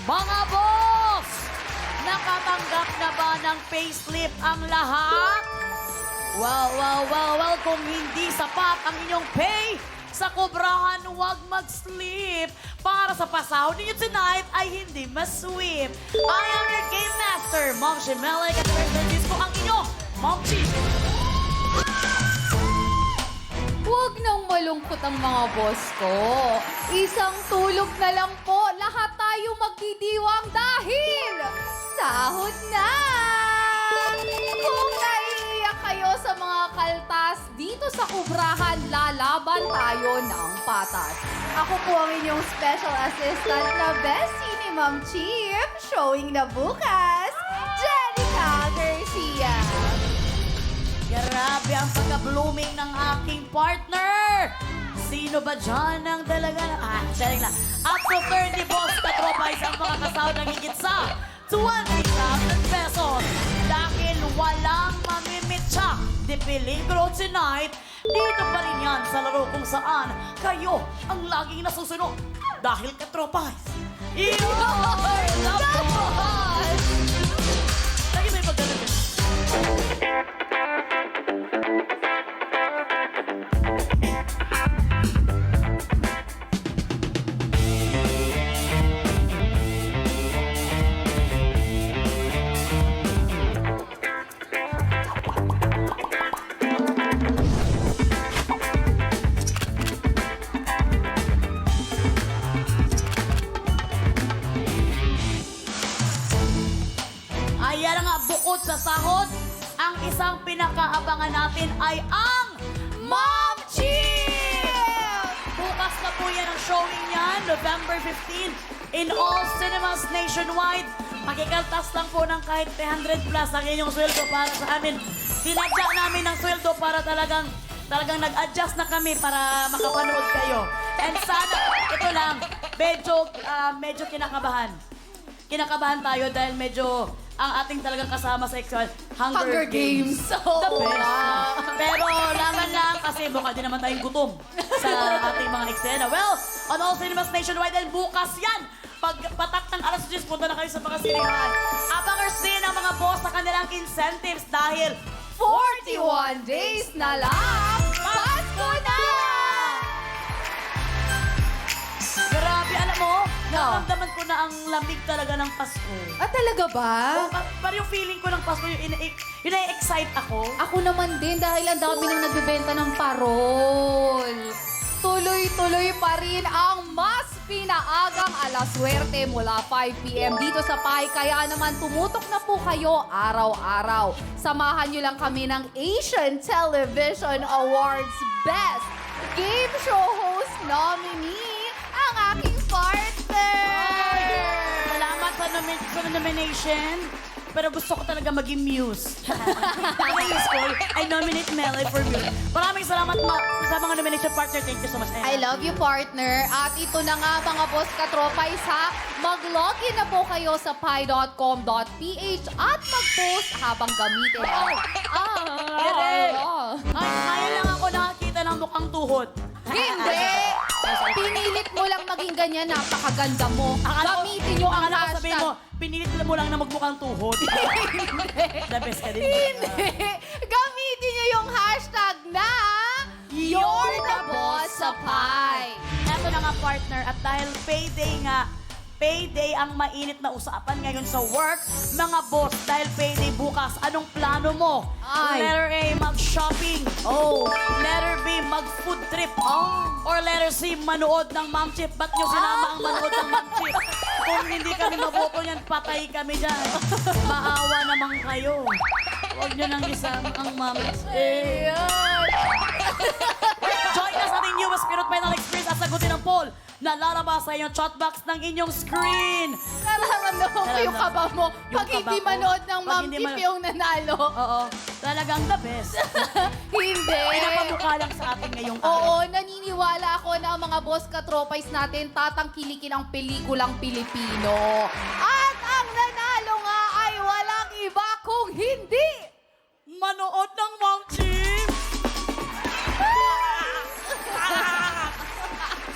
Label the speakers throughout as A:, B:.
A: Mga boss! Nakatanggap na ba ng payslip ang lahat? Well, kung hindi sapat ang inyong pay, sa kubrahan huwag mag-sleep. Para sa pasahod ninyo tonight ay hindi masweep. I am your game master, Mom Shimelek, at the ko ang inyong Mom Chi.
B: Huwag nang malungkot ang mga boss ko. Isang tulog na lang po, lahat tayo magdidiwang dahil sahod na! Kung naiiyak kayo sa mga kaltas, dito sa kubrahan, lalaban tayo ng patas. Ako po ang inyong special assistant na bestie ni Ma'am Chief, showing na bukas, Jenica Garcia.
A: Grabe ang pagka-blooming ng aking partner! Sino ba dyan ang dalaga? Sharing lang. Up to 30 boss katropay ang mga kasahod ng higit sa 20,000 pesos. Dahil walang mamimitsa di peligro tonight, dito pa rin yan sa laro kung saan kayo ang laging nasusunod. Dahil katropay, you're the boss! Lagi may pagdalaga. Ayan nga, bukod sa sahod, ang isang pinakaabangan natin ay ang Mom Chief! Bukas na po yan ang showing niyan, November 15, in all cinemas nationwide. Makikaltas lang po ng kahit 300 plus ang inyong sweldo para sa amin. Sinadya namin ng sweldo para talagang nag-adjust na kami para makapanood kayo. And sana, ito lang, medyo kinakabahan. Kinakabahan tayo dahil medyo ang ating talagang kasama sa actual Hunger Games.
B: So,
A: The best. Pero laman lang kasi baka din naman tayong gutom sa ating mga eksena. Well, on all cinemas nationwide and bukas yan. Pag patak ng alas 10, punta na kayo sa mga sinihan. Abangers din ang mga boss sa kanilang incentives dahil
B: 41 days na lang, Pasko na!
A: grabe, alam mo,
B: No.
A: naramdaman ko na ang lamig talaga ng Pasko.
B: Ah, talaga ba?
A: Parang yung feeling ko ng Pasko, yung excite ako.
B: Ako naman din dahil ang dami nang nagbebenta ng parol. Tuloy-tuloy pa rin ang mas pinaagang alaswerte mula 5 p.m. dito sa PAI. Kaya naman tumutok na po kayo araw-araw. Samahan nyo lang kami ng Asian Television Awards Best Game Show Host Nominee, ang aking partner!
A: Salamat sa nomination. Pero gusto ko talaga maging muse. Ang muse ko, I nominate Melly for muse. Maraming salamat sa mga nomination partner. Thank you so much.
B: I love you, partner. At ito na nga, mga boss katropay, sa mag-login na po kayo sa pi.com.ph at mag-post habang gamitin.
A: Kaya lang ako nakakita ng mukhang tuhod.
B: Hindi! Pinilit mo lang maging ganyan, napakaganda mo. Gamitin nyo ang
A: Akala ko sabihin
B: hashtag.
A: mo, pinilit mo lang na magmukhang tuhod. The best ka din.
B: Hindi! Gamitin nyo yung hashtag na You're the Boss sa Pi.
A: Eto na nga, partner, at dahil payday ang mainit na usapan ngayon sa work. Mga boss, dahil payday bukas, anong plano mo?
B: Ay.
A: Letter A, mag-shopping. Oh. Letter B, mag-food trip. Oh. Or letter C, manood ng Ma'am Chip. Ba't nyo sinama ang manood ng Ma'am Chip? Kung hindi kami maboto niyan, patay kami dyan. Maawa naman kayo. Huwag nyo nang isama ang Ma'am Chip. Join us sa ating newest Spirit Final Experience at sagutin ang poll na lalabas sa inyong chatbox ng inyong screen.
B: Nararamdaman ko yung kaba mo
A: Yung
B: pag hindi
A: kaba ko.
B: manood ng
A: Pag
B: Ma'am
A: hindi
B: Tip
A: manood-
B: yung nanalo.
A: Oo, talagang the best.
B: Hindi.
A: Pinapamukha lang sa atin ngayong araw.
B: Oo, naniniwala ako na ang mga boss katropais natin tatangkilikin ang pelikulang Pilipino. At ang nanalo nga ay walang iba kung hindi
A: Manood ng Ma'am Chip!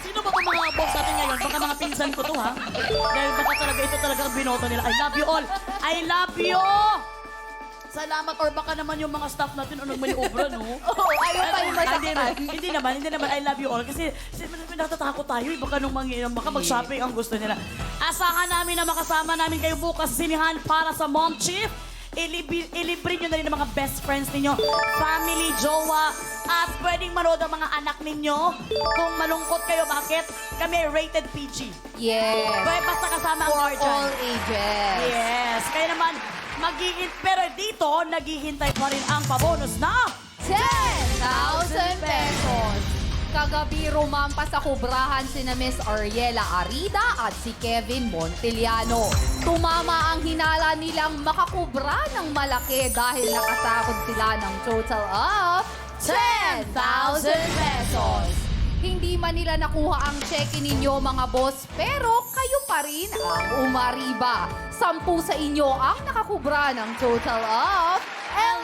A: Sino ba itong mga boss natin ngayon? Baka mga pinsan ko to, ha? Dahil baka talaga ito talaga ang binoto nila. I love you all. I love you! Salamat, or baka naman yung mga staff natin nagmaniobra, no?
B: Oo, ayaw tayo masaktan.
A: Hindi naman. I love you all. Kasi natatakot tayo, baka baka mag-shopping ang gusto nila. Asahan namin na makasama namin kayo bukas sa sinihan para sa Mom Chief. Ilibre nyo na rin ang mga best friends ninyo, family, jowa, at pwedeng manood ang mga anak ninyo. Kung malungkot kayo, bakit? Kami rated PG.
B: Yes.
A: Kaya basta kasama ang
B: For
A: guardian.
B: all ages.
A: Yes. Kaya naman, pero dito, naghihintay pa rin ang pabonus na
B: 10,000 pesos. Kagabi rumampa sa kubrahan sina Miss Ariela Arida at si Kevin Montiliano. Tumama ang hinala nilang makakubra ng malaki dahil nakasahod sila ng total of 10,000 pesos. Hindi man nila nakuha ang check-in ninyo mga boss, pero kayo pa rin ang umariba. 10 sa inyo ang nakakubra ng total of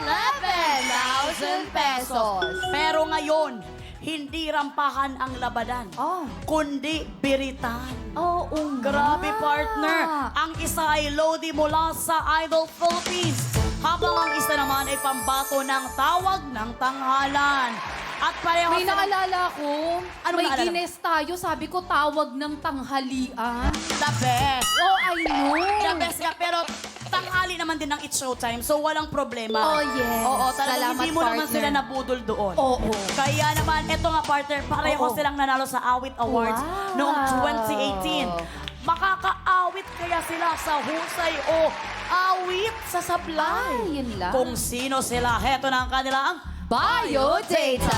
B: 11,000 pesos.
A: Pero ngayon, hindi rampahan ang labanan,
B: Oh.
A: kundi biritan.
B: Oo nga.
A: Grabe, partner. Ang isa ay Lodi mula sa Idol Philippines, habang ang isa naman ay pambato ng tawag ng tanghalan. At pareho
B: May
A: sila-
B: naalala ko,
A: Anong
B: may
A: naalala mo?
B: Guinness tayo, sabi ko tawag ng tanghalian.
A: the best.
B: Oh, I know.
A: The best nga, pero tanghali naman din ng It's Showtime, so walang problema.
B: Oh, yes.
A: Oo, talagang
B: Salamat,
A: hindi mo naman
B: partner.
A: sila nabudol doon.
B: Oo.
A: Kaya naman, eto nga partner, pareho
B: Oo.
A: silang nanalo sa Awit Awards
B: Wow.
A: noong 2018. Makakaawit kaya sila sa husay o awit sa sablay.
B: Ay, yun lang.
A: Kung sino sila, heto na ang kanilang
B: Biodata.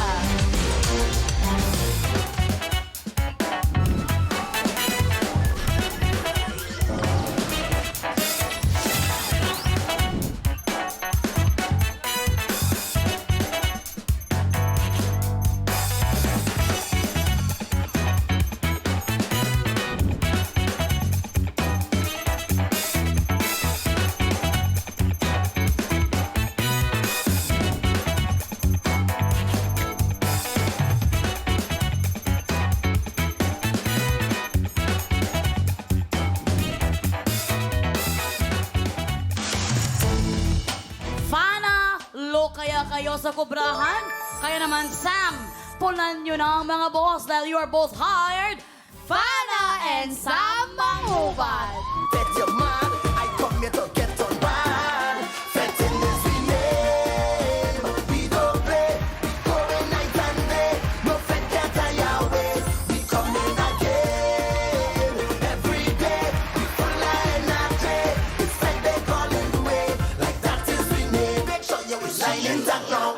A: Fana, lo kaya kayo sa kubrahan? Kaya naman, Sam, punan nyo na ang mga boss dahil you are both hired. Fana and Sam Mangubat.
C: Bet your mind, I come here to get on ride. Fetting is the name. We don't play, we going night and day. No fet get away. We coming again. Every day, we full line and day. It's like they calling the way. Like that is we name. Make sure you lying down now.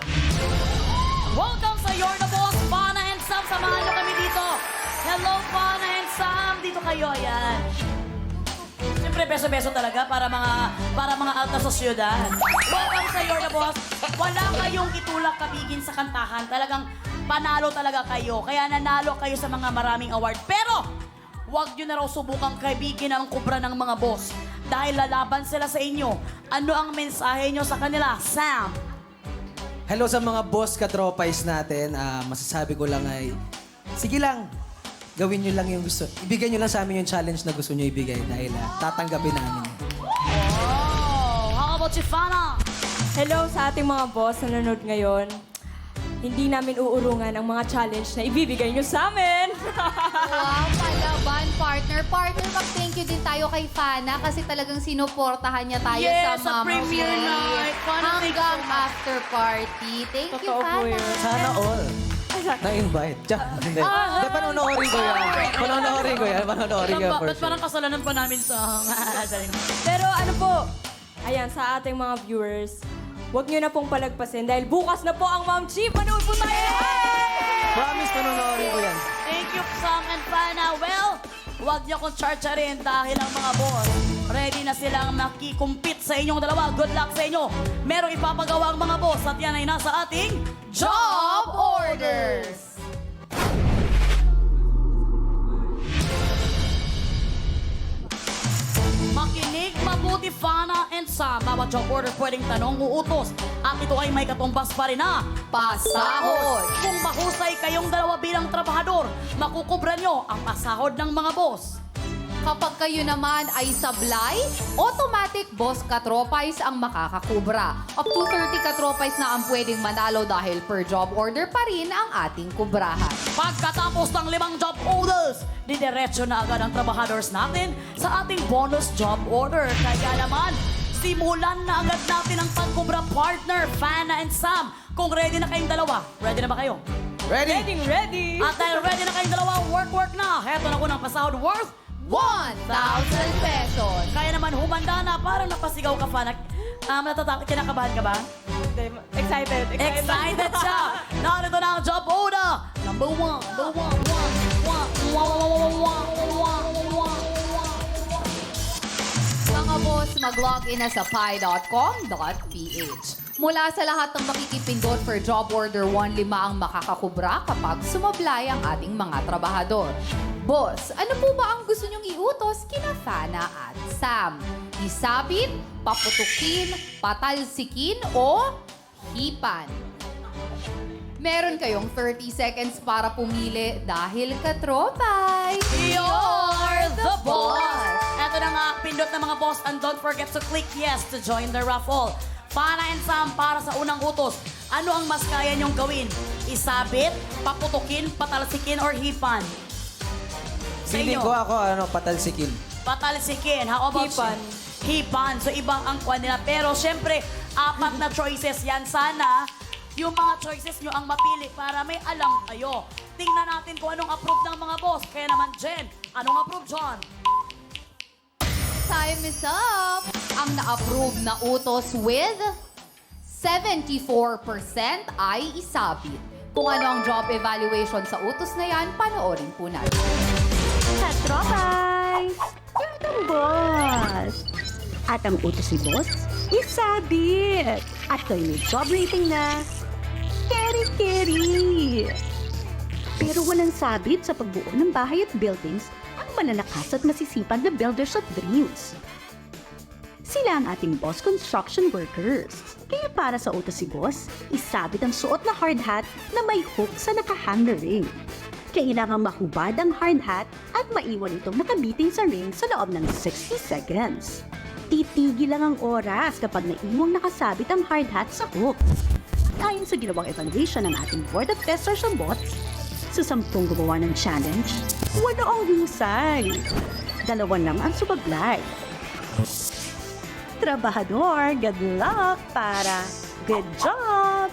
A: Welcome sa You're the Boss, Fana and Sam. Samahan nyo kami dito. Hello, Fana and Sam. Dito kayo, ayan. Siyempre, beso-beso talaga para mga alta sa syudad. Welcome sa You're the Boss. Wala kayong itulak kabigin sa kantahan. Talagang panalo talaga kayo. Kaya nanalo kayo sa mga maraming award. Pero, huwag nyo na raw subukang kaibigin ang kubra ng mga boss. Dahil lalaban sila sa inyo. Ano ang mensahe nyo sa kanila, Sam?
D: Hello sa mga boss katropais natin. Masasabi ko lang ay, sige lang, gawin nyo lang yung gusto. Ibigay nyo lang sa amin yung challenge na gusto nyo ibigay dahil tatanggapin namin.
A: Oh, how about you, Fana?
E: Hello sa ating mga boss na nanonood ngayon. Hindi namin uurungan ang mga challenge na ibibigay nyo sa amin.
B: Wow, palaban, partner. Partner, mag-thank you din tayo kay Fana kasi talagang sinuportahan niya tayo
A: Yes,
B: sa
A: sa
B: Mama
A: premiere
B: Week.
A: night. Fana, thank you
B: Hanggang
A: so much.
B: after party. Thank you,
E: Totoo po
B: Fana.
E: yun.
D: Sana all. Na-invite. Hindi. Hindi, panonoorin ko yan. Panonoorin ko yan. Panonoorin ko yan for
A: Ba't
D: sure.
A: parang kasalanan pa namin sa...
E: Pero ano po, ayan, sa ating mga viewers, huwag nyo na pong palagpasin dahil bukas na po ang Mom Chief. Manood po tayo!
D: Promise, panonoorin ko yan.
A: Thank you, Sam and Fana. Well, huwag niyo akong charcharin dahil ang mga boss, ready na silang makikumpit sa inyong dalawa. Good luck sa inyo. Merong ipapagawa ang mga boss at yan ay nasa ating
B: Job orders!
A: Makinig mabuti, Fana and Sam. Bawat job order pwedeng tanong uutos. At ito ay may katumbas pa rin na pasahod. Kung mahusay kayong dalawa bilang trabahador, makukubra nyo ang pasahod ng mga boss.
B: Kapag kayo naman ay sablay, automatic boss katropais ang makakakubra. Up to 30 katropais na ang pwedeng manalo dahil per job order pa rin ang ating kubrahan.
A: Pagkatapos ng 5 job orders, didiretso na agad ang trabahadors natin sa ating bonus job order. Kaya naman, simulan na agad natin ang pagkubra partner, Fana and Sam. Kung ready na kayong dalawa, ready na ba kayo?
D: Ready?
E: Ready!
A: At dahil ready na kayong dalawa, work na. Heto na unang pasahod worth
B: 1,000 pesos.
A: Kaya naman humanda na, parang napasigaw ka, Fana. Kinakabahan ka ba?
E: Excited.
A: Excited siya! Narito na ang job order! Number 1.
B: Mga boss, mag-login na sa pi.com.ph. Mula sa lahat ng makikipindot for job order 1, 5 ang makakakubra kapag sumablay ang ating mga trabahador. Boss, ano po ba ang gusto niyong iutos kina Fana at Sam? Isabit, paputukin, patalsikin, o hipan? Meron kayong 30 seconds para pumili dahil katropay.
A: You're the boss! Eto na nga, pindot na mga boss, and don't forget to click yes to join the raffle. Fana and Sam, para sa unang utos, ano ang mas kaya niyong gawin? Isabit, paputukin, patalsikin, or hipan? Sa
D: Feeling
A: inyo?
D: ko ako, patalsikin.
A: Patalsikin. How about
E: Hipan.
A: Hipan. So, ibang ang kwan nila. Pero, syempre, 4 na choices yan. Sana, yung mga choices nyo ang mapili para may alam kayo. Tingnan natin kung anong approve ng mga boss. Kaya naman, Jen, anong approve, John?
B: Time is up! Ang na-approve na utos with 74% ay isabit. Kung ano ang job evaluation sa utos na yan, panoorin po natin.
F: Katropay! You're the boss! At ang utos ni boss, isabit! At kayo may job rating na keri-keri! Pero walang sabit sa pagbuo ng bahay at buildings ang mananakas at masisipag na builders of dreams. Sila ang ating boss construction workers. Kaya para sa utos si boss, isabit ang suot na hard hat na may hook sa nakahang na ring. Kailangang mahubad ang hard hat at maiwan itong nakabiting sa ring sa loob ng 60 seconds. Titigil lang ang oras kapag naiwang nakasabit ang hard hat sa hook. Ayon sa ginawang evaluation ng ating Board of Testers of Bots, sa 10 gumawa ng challenge, 8 ang husay. 2 lang ang sumablay. Trabahador, good luck para good job!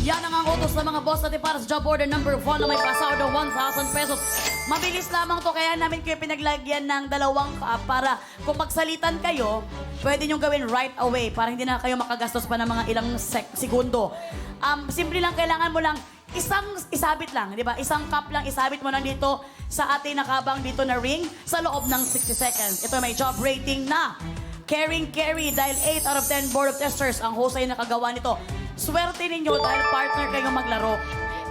A: Yan ang utos ng mga boss natin para sa job order number 1 na may pasahod ng 1,000 pesos. Mabilis lamang to, kaya namin kayo pinaglagyan ng 2 para kung magsalitan kayo, pwede nyo gawin right away para hindi na kayo makagastos pa ng mga ilang segundo. Simple lang, kailangan mo lang isabit lang, di ba? Isang cup lang, isabit mo lang dito sa ating nakabang dito na ring sa loob ng 60 seconds. Ito may job rating na carry dahil 8 out of 10 Board of Testers ang husay na kagawa nito. Swerte ninyo dahil partner kayong maglaro.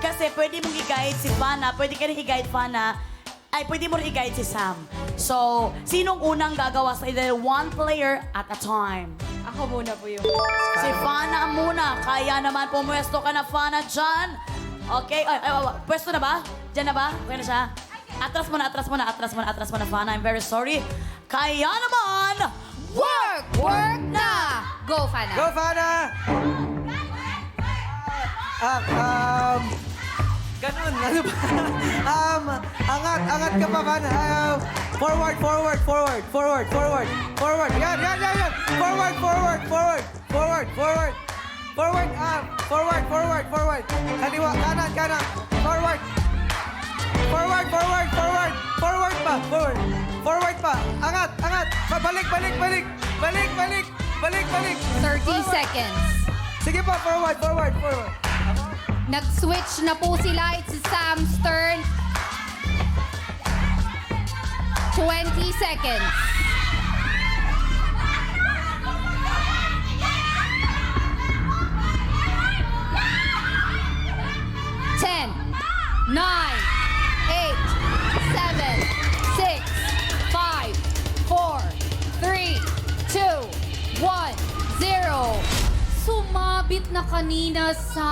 A: Kasi pwede mong i-guide si Fana, pwede ka rin i-guide Fana, ay pwede mo rin i-guide si Sam. So, sinong unang gagawa sa either one player at a time?
E: Ako muna po yung...
A: Si Fana muna. Kaya naman pumwesto ka na, Fana, dyan. Okay, pwesto na ba? Diyan na ba? Okay na siya? Atras mo na, Fana. I'm very sorry. Kaya naman,
B: Work! Work na! Go, Fana!
D: Go, Fana! Ganun, ano ba? Angat ka pa, Fana. Forward. Yan. Forward. Kaliwa, kanan. Forward pa. Angat. Balik.
B: 30 seconds.
D: Sige pa, forward.
B: Nag-switch na po sila. It's Sam's turn. 20 seconds. Ten, 9, 8, 7, 6, 5, 4, 3, 2, 1, 0. Sumabit na kanina sa...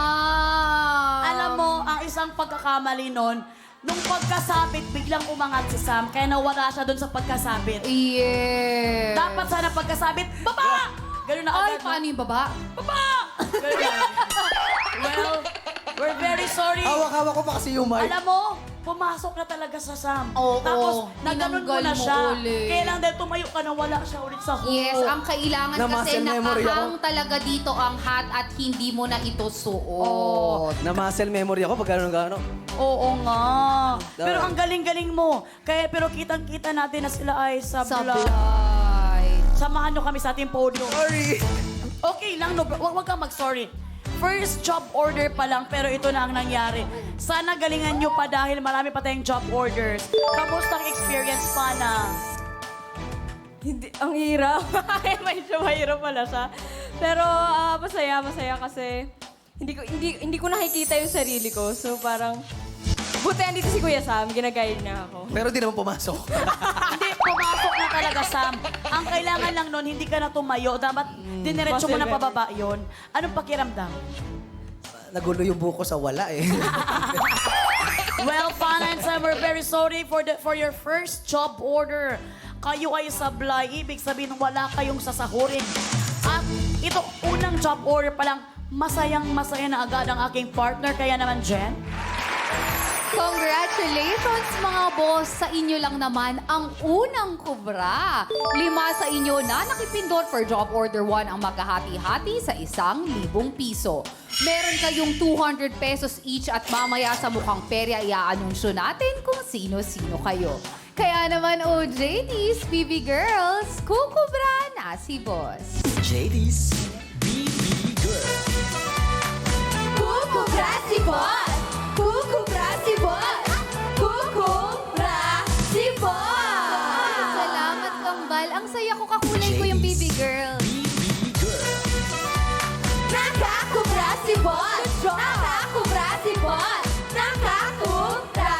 A: alam mo, ang isang pagkakamali nun, nung pagkasabit, biglang umangat si Sam, kaya nawala siya doon sa pagkasabit.
B: Yes.
A: Dapat sana pagkasabit, baba! Ganun na
B: Ay,
A: agad.
B: paano yung baba?
A: Baba! Ganun na. Well, we're very sorry.
D: Hawak-hawak ko pa kasi yung mic.
A: Alam mo, pumasok na talaga sa Sam.
B: Oo,
A: Tapos, naganon mo
B: tinanggal
A: na
B: mo
A: siya.
B: ulit.
A: Kailan dahil tumayo ka na wala siya ulit sa huko.
B: Yes, ang kailangan
D: Na
B: kasi
D: muscle memory
B: nakahang
D: ako.
B: talaga dito ang hat at hindi mo na ito suot.
A: Oo.
D: Na muscle memory ako pag gano'n.
A: Oo nga.
D: Daw.
A: Pero ang galing-galing mo. Pero kitang-kita natin na sila ay sablay.
B: Sablay.
A: Samahan nyo kami sa ating podium.
D: Sorry.
A: Okay lang, no, wag kang mag-sorry. First job order pa lang, pero ito na ang nangyari. Sana galingan nyo pa dahil marami pa tayong job orders. Kamusta ang experience pa na?
E: Hindi, ang hirap. Medyo mahirap pala siya. Pero masaya kasi hindi ko nakikita yung sarili ko. So parang, buti andito si Kuya Sam, ginagayad niya ako.
D: Pero di naman pumasok.
A: Hindi, pumasok na talaga, Sam. Ang kailangan lang nun, hindi ka na tumayo. Dapat diniretso mo na
E: Muscle
A: pababa yun. Anong pakiramdam?
D: Nagulo yung buko sa wala eh.
A: Well, Fana and Sam, we're very sorry for your first job order. Kayo ay sablay, ibig sabihin wala kayong sasahurin. At ito, unang job order pa lang, masayang-masaya na agad ang aking partner. Kaya naman, Jen,
B: Congratulations mga boss! Sa inyo lang naman ang unang kubra. 5 sa inyo na nakipindot for job order 1 ang maghahati-hati sa 1,000 piso. Meron kayong 200 pesos each at mamaya sa mukhang perya i-aanunsyo natin kung sino-sino kayo. Kaya naman, OJTs, BB Girls, kukubra na si boss.
C: JD's BB Girl.
B: Kukubra si boss! Kukubra si boss! Kukubra si boss! Salamat, Kambal. Ang saya ko kakulay ko yung BB Girl.
C: BB Girl.
B: Nakakubra si boss! Nakakubra si boss! Nakakubra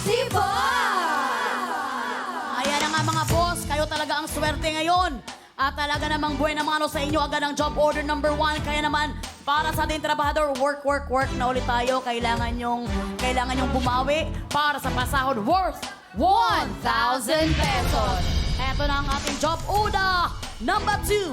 B: si boss!
A: ayan na nga mga boss, kayo talaga ang swerte ngayon. At talaga namang buena mano sa inyo agad ang job order number 1. Kaya naman, para sa ating trabahador, work na ulit tayo. Kailangan yung bumawi para sa pasahod worth
B: 1,000 pesos!
A: Eto na ang ating job order number 2.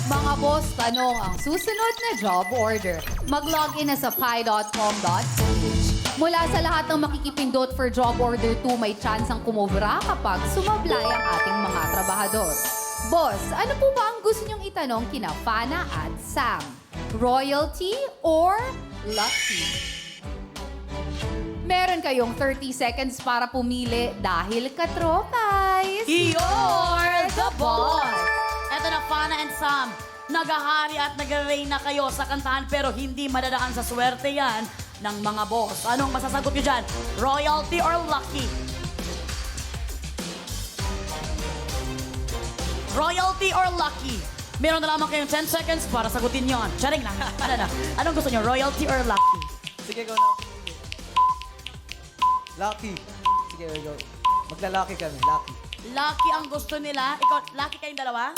B: Mga boss, tanong ang susunod na job order. Mag-login na sa pi.com.ph. Mula sa lahat ng makikipindot for job order 2, may chance ang kumobra kapag sumablay ang ating mga trabahador. Boss, ano po ba ang gusto niyong itanong kina Fana at Sam? Royalty or lucky? Meron kayong 30 seconds para pumili dahil katropay.
A: You're the boss! Eto na, Fana and Sam. Nagahari at nag-reign na kayo sa kantahan pero hindi madadaan sa swerte yan ng mga boss. Anong masasagot nyo dyan? Royalty or lucky? Royalty or lucky? Meron na lamang kayong 10 seconds para sagutin yon. Charing lang. Ano na? Anong gusto nyo? Royalty or lucky?
D: Sige, go na. Lucky. Sige, go. Maglalaki kami, lucky.
A: Lucky ang gusto nila. Ikaw, lucky kayong dalawa?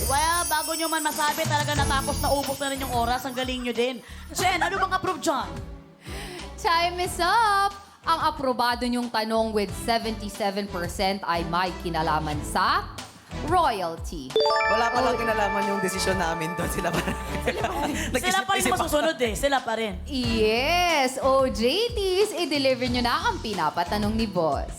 A: Well, bago nyo man masabi, talaga natapos na ubos na rin yung oras. Ang galing nyo din. Jen, ano bang approve dyan?
B: Time is up! Ang aprobado niyong tanong with 77% ay may kinalaman sa royalty.
D: Wala pa lang kinalaman yung desisyon namin doon. Sila pa rin.
A: Sila pa rin masusunod eh. Sila pa rin.
B: Yes! OJTs, i-deliver niyo na ang pinapatanong ni boss.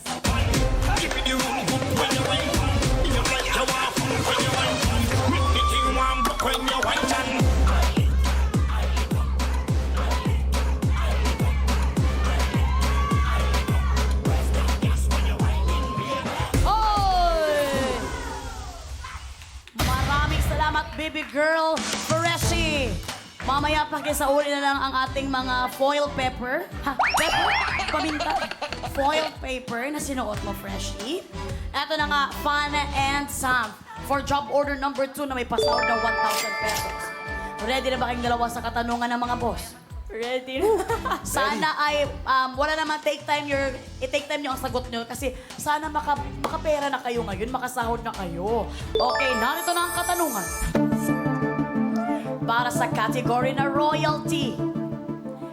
A: Oy! Maraming salamat, baby girl, Freshi. Mamaya pakisauli na lang ang ating mga foil pepper. Ha? Pepper? Paminta? Foil paper na sinuot mo, Freshie. Eto na nga, Fana and Sam. For job order number 2 na may pasahod na 1,000 pesos. Ready na ba kayong dalawa sa katanungan ng mga boss?
E: Ready?
A: Sana ay, wala naman i-take time nyo ang sagot nyo kasi sana makapera na kayo ngayon, makasahod na kayo. Okay, narito na ang katanungan. para sa category na royalty.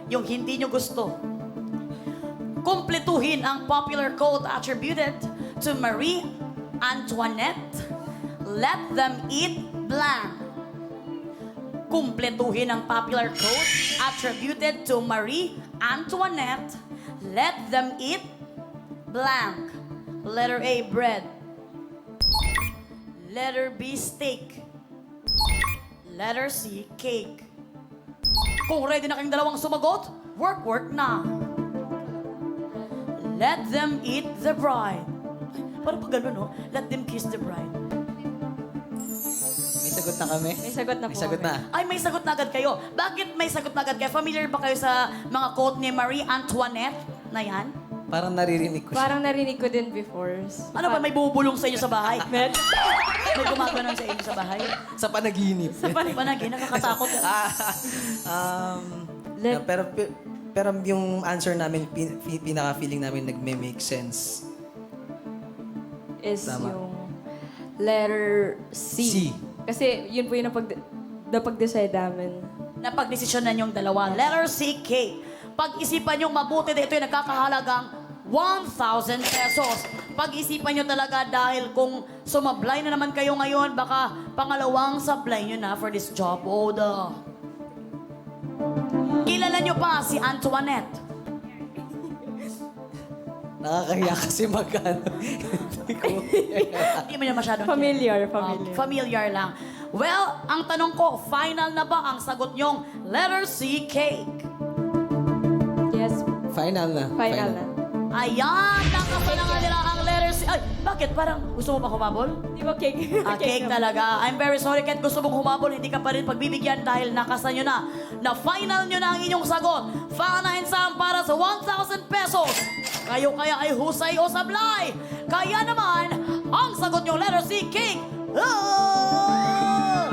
A: Yung hindi nyo gusto. Kumpletuhin ang popular quote attributed to Marie Antoinette. Let them eat blank. Kumpletuhin ang popular quote attributed to Marie Antoinette. Let them eat blank. Letter A, bread. Letter B, steak. Letter C, cake. Kung ready na kayong dalawang sumagot, work na. Let them eat the bride. Parang pag gano'n, no? Let them kiss the bride.
D: May sagot na kami?
E: May sagot na po
D: May sagot
E: kami.
D: na.
A: Ay, may sagot na agad kayo. Bakit may sagot na agad kayo? Familiar ba kayo sa mga quote ni Marie Antoinette na yan?
D: Parang naririnig ko siya.
E: Parang narinig ko din before.
A: Ano ba, may bubulong sa inyo sa bahay? May gumagano sa inyo sa bahay?
D: Sa panaginip.
A: Sa panagin, nakakatakot.
E: Let-
D: pero yung answer namin, pinaka-feeling namin nagme-make sense.
E: Is
D: Tama.
E: yung letter C.
D: C.
E: Kasi yun po yung napag-decide namin.
A: Napagdesisyonan yung dalawa. Letter C, cake. Pag-isipan nyo mabuti na ito yung nagkakahalagang 1,000 pesos. Pag-isipan nyo talaga dahil kung sumablay na naman kayo ngayon, baka pangalawang sablay nyo na for this job. Oh, Kilala nyo pa si Antoinette.
D: Nakakahiya kasi magkano. Hindi ko.
A: Hindi mo niya masyadong
E: Familiar,
A: kilala.
E: familiar.
A: Familiar lang. Well, ang tanong ko, final na ba ang sagot nyong letter C, cake?
E: Yes,
D: Final na.
E: final na.
A: Ayan, nakasana nga nila ang letter C. Ay, bakit? Parang gusto mo pa humabol?
E: Di ba cake?
A: Cake talaga. I'm very sorry kahit gusto mong humabol, hindi ka pa rin pagbibigyan dahil nakasa nyo na final nyo na ang inyong sagot. Fana Sam para sa 1,000 pesos. Kayo kaya ay husay o sablay. Kaya naman, ang sagot nyo letter C, cake. Ah!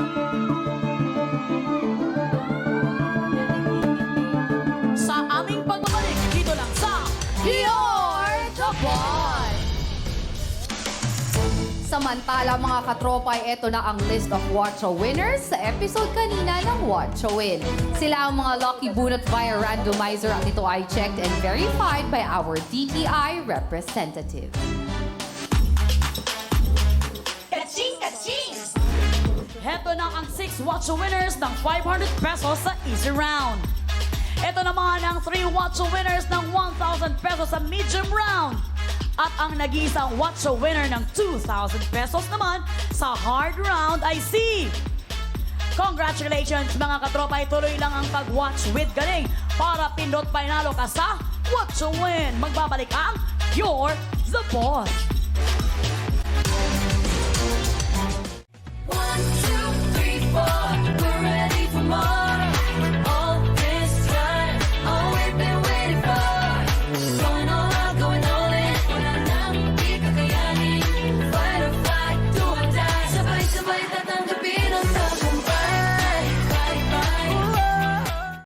A: Sa aming pagbabalik, dito lang sa
B: You're the boy! Samantala mga katropa, ito na ang list of Watcha winners sa episode kanina ng Watcha Win. Sila ang mga lucky bunot via randomizer at ito ay checked and verified by our DTI representative.
A: Heto na ang 6 Watcha winners ng 500 pesos sa easy round. Ito naman ang 3 Watcha winners ng 1,000 pesos sa medium round. At ang nag-iisang Watcha winner ng 2,000 pesos naman sa hard round ay si... Congratulations mga katropa, ituloy lang ang pag-watch with galing para pindot panalo ka sa Watcha Win. Magbabalik ang You're the Boss.